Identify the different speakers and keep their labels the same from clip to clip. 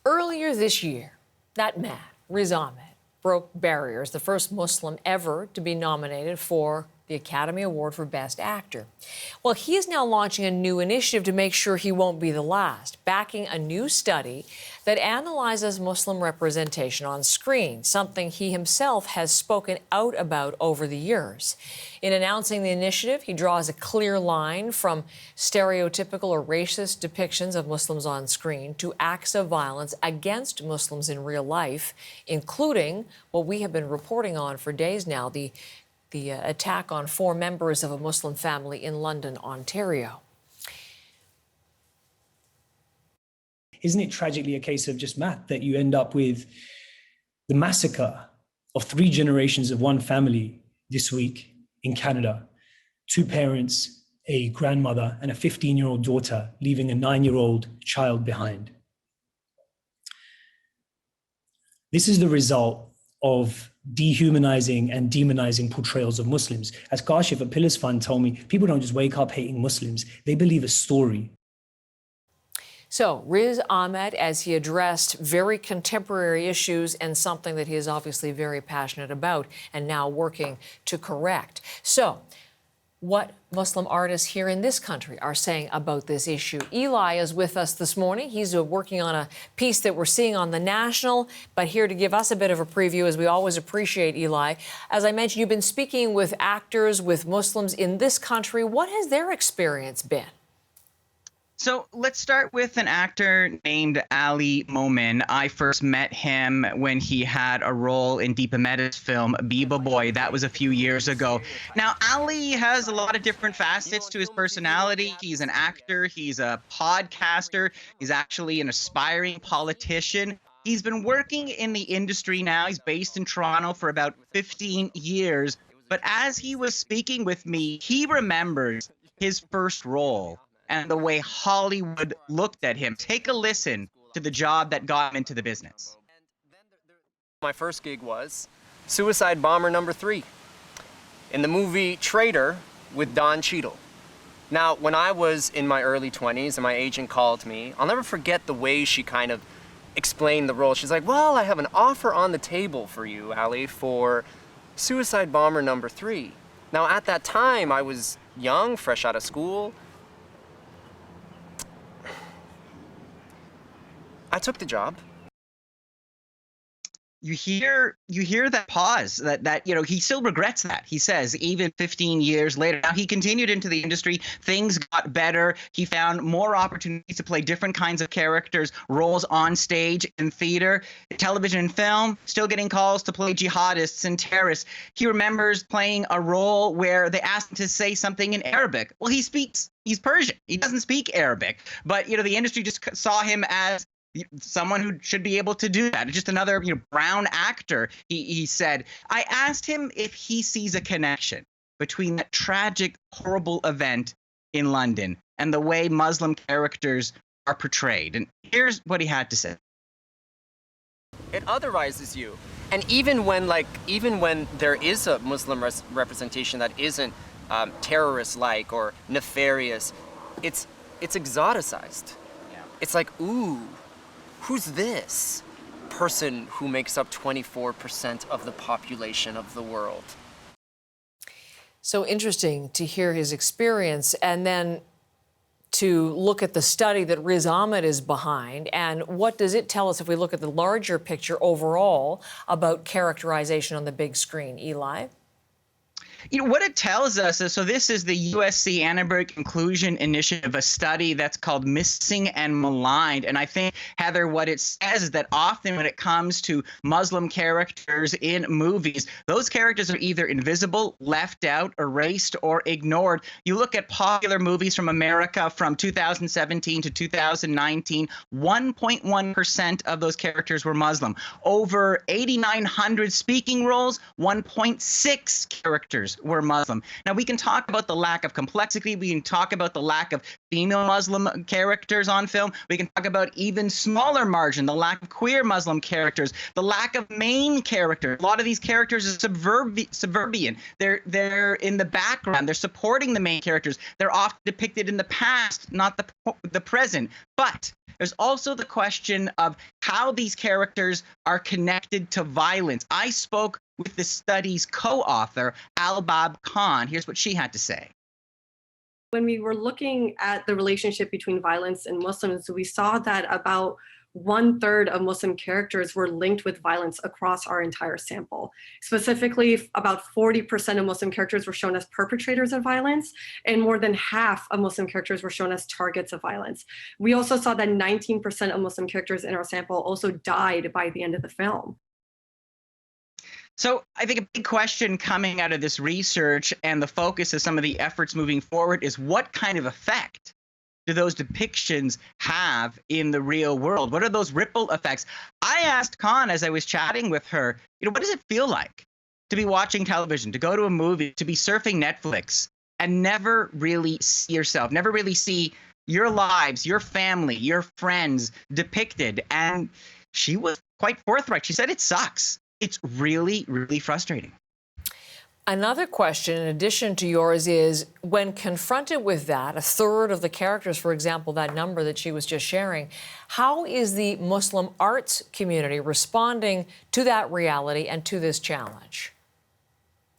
Speaker 1: Earlier this year, that man, Riz Ahmed, broke barriers, the first Muslim ever to be nominated for the Academy Award for Best Actor. Well, he is now launching a new initiative to make sure he won't be the last, backing a new study that analyzes Muslim representation on screen, something he himself has spoken out about over the years. In announcing the initiative, he draws a clear line from stereotypical or racist depictions of Muslims on screen to acts of violence against Muslims in real life, including what we have been reporting on for days now, the attack on 4 members of a Muslim family in London, Ontario.
Speaker 2: Isn't it tragically a case of just math that you end up with the massacre of 3 generations of one family this week in Canada? 2 parents, a grandmother, and a 15-year-old daughter, leaving a 9-year-old child behind. This is the result of dehumanizing and demonizing portrayals of Muslims. As Kashif at Pillars Fund told me, people don't just wake up hating Muslims, they believe a story.
Speaker 1: So, Riz Ahmed, as he addressed very contemporary issues and something that he is obviously very passionate about and now working to correct. So, what Muslim artists here in this country are saying about this issue. Eli is with us this morning. He's working on a piece that we're seeing on The National, but here to give us a bit of a preview, as we always appreciate, Eli. As I mentioned, you've been speaking with actors, with Muslims in this country. What has their experience been?
Speaker 3: So let's start with an actor named Ali Momin. I first met him when he had a role in Deepa Mehta's film Biba Boy. That was a few years ago. Now, Ali has a lot of different facets to his personality. He's an actor. He's a podcaster. He's actually an aspiring politician. He's been working in the industry now. He's based in Toronto for about 15 years. But as he was speaking with me, he remembers his first role and the way Hollywood looked at him. Take a listen to the job that got him into the business.
Speaker 4: My first gig was Suicide Bomber number 3 in the movie Traitor with Don Cheadle. Now, when I was in my early 20s and my agent called me, I'll never forget the way she kind of explained the role. She's like, well, I have an offer on the table for you, Ali, for Suicide Bomber number 3. Now, at that time, I was young, fresh out of school. I took the job.
Speaker 3: You hear that pause, that he still regrets that. He says even 15 years later, now he continued into the industry, things got better. He found more opportunities to play different kinds of characters, roles on stage, in theater, television, and film, still getting calls to play jihadists and terrorists. He remembers playing a role where they asked him to say something in Arabic. Well, he's Persian. He doesn't speak Arabic, but the industry just saw him as someone who should be able to do that. Just another brown actor. He said, I asked him if he sees a connection between that tragic, horrible event in London and the way Muslim characters are portrayed. And here's what he had to say.
Speaker 4: It otherizes you. And even when there is a Muslim representation that isn't terrorist-like or nefarious, it's exoticized. Yeah. It's like, ooh, who's this person who makes up 24% of the population of the world?
Speaker 1: So interesting to hear his experience and then to look at the study that Riz Ahmed is behind. And what does it tell us if we look at the larger picture overall about characterization on the big screen, Eli?
Speaker 3: What it tells us is, so this is the USC Annenberg Inclusion Initiative, a study that's called Missing and Maligned. And I think, Heather, what it says is that often when it comes to Muslim characters in movies, those characters are either invisible, left out, erased, or ignored. You look at popular movies from America from 2017 to 2019, 1.1% of those characters were Muslim. Over 8,900 speaking roles, 1.6 characters were Muslim. Now, we can talk about the lack of complexity. We can talk about the lack of female Muslim characters on film. We can talk about even smaller margin, the lack of queer Muslim characters, the lack of main characters. A lot of these characters are suburban. They're in the background. They're supporting the main characters. They're often depicted in the past, not the present. But There's also the question of how these characters are connected to violence. I spoke with the study's co-author, Albab Khan. Here's what she had to say.
Speaker 5: When we were looking at the relationship between violence and Muslims, we saw that about 1/3 of Muslim characters were linked with violence across our entire sample. Specifically, about 40% of Muslim characters were shown as perpetrators of violence, and more than half of Muslim characters were shown as targets of violence. We also saw that 19% of Muslim characters in our sample also died by the end of the film.
Speaker 3: So I think a big question coming out of this research and the focus of some of the efforts moving forward is what kind of effect do those depictions have in the real world? What are those ripple effects? I asked Khan as I was chatting with her, what does it feel like to be watching television, to go to a movie, to be surfing Netflix and never really see yourself, never really see your lives, your family, your friends depicted? And she was quite forthright. She said it sucks. It's really, really frustrating.
Speaker 1: Another question, in addition to yours, is when confronted with that, 1/3 of the characters, for example, that number that she was just sharing, how is the Muslim arts community responding to that reality and to this challenge?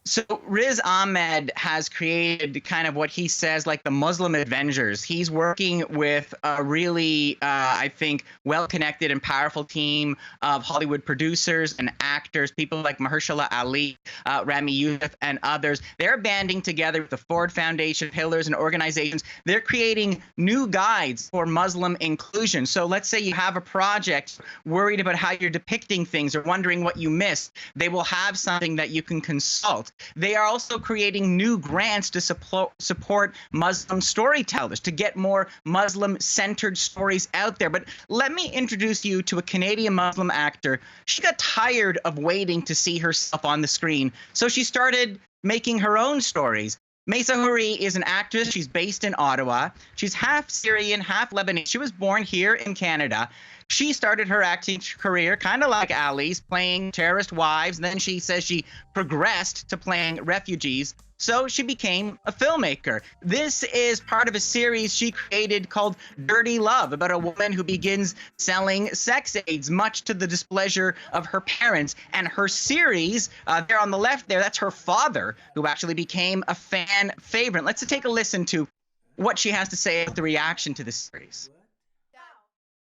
Speaker 3: So Riz Ahmed has created kind of what he says like the Muslim Avengers. He's working with a really, I think, well-connected and powerful team of Hollywood producers and actors, people like Mahershala Ali, Rami Youssef, and others. They're banding together with the Ford Foundation, pillars, and organizations. They're creating new guides for Muslim inclusion. So let's say you have a project worried about how you're depicting things or wondering what you missed. They will have something that you can consult. They are also creating new grants to support Muslim storytellers, to get more Muslim-centered stories out there. But let me introduce you to a Canadian Muslim actor. She got tired of waiting to see herself on the screen, so she started making her own stories. Maysa Houri is an actress. She's based in Ottawa. She's half Syrian, half Lebanese. She was born here in Canada. She started her acting career kind of like Ali's, playing terrorist wives. Then she says she progressed to playing refugees. So she became a filmmaker. This is part of a series she created called Dirty Love, about a woman who begins selling sex aids, much to the displeasure of her parents. And her series, there on the left there, that's her father, who actually became a fan favorite. Let's take a listen to what she has to say about the reaction to this series.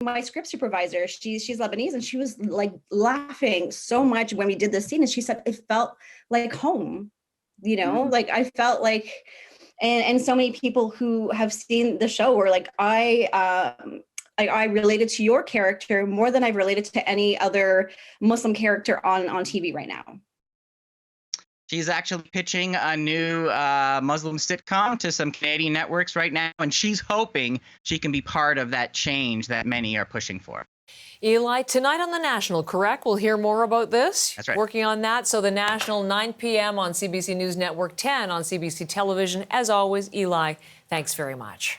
Speaker 6: My script supervisor, she's Lebanese, and she was like laughing so much when we did this scene. And she said, it felt like home, like I felt like, and so many people who have seen the show were like, I related to your character more than I've related to any other Muslim character on TV right now.
Speaker 3: She's actually pitching a new Muslim sitcom to some Canadian networks right now, and she's hoping she can be part of that change that many are pushing for.
Speaker 1: Eli, tonight on The National, correct? We'll hear more about this.
Speaker 3: That's right.
Speaker 1: Working on that. So The National, 9 p.m. on CBC News Network, 10 on CBC Television. As always, Eli, thanks very much.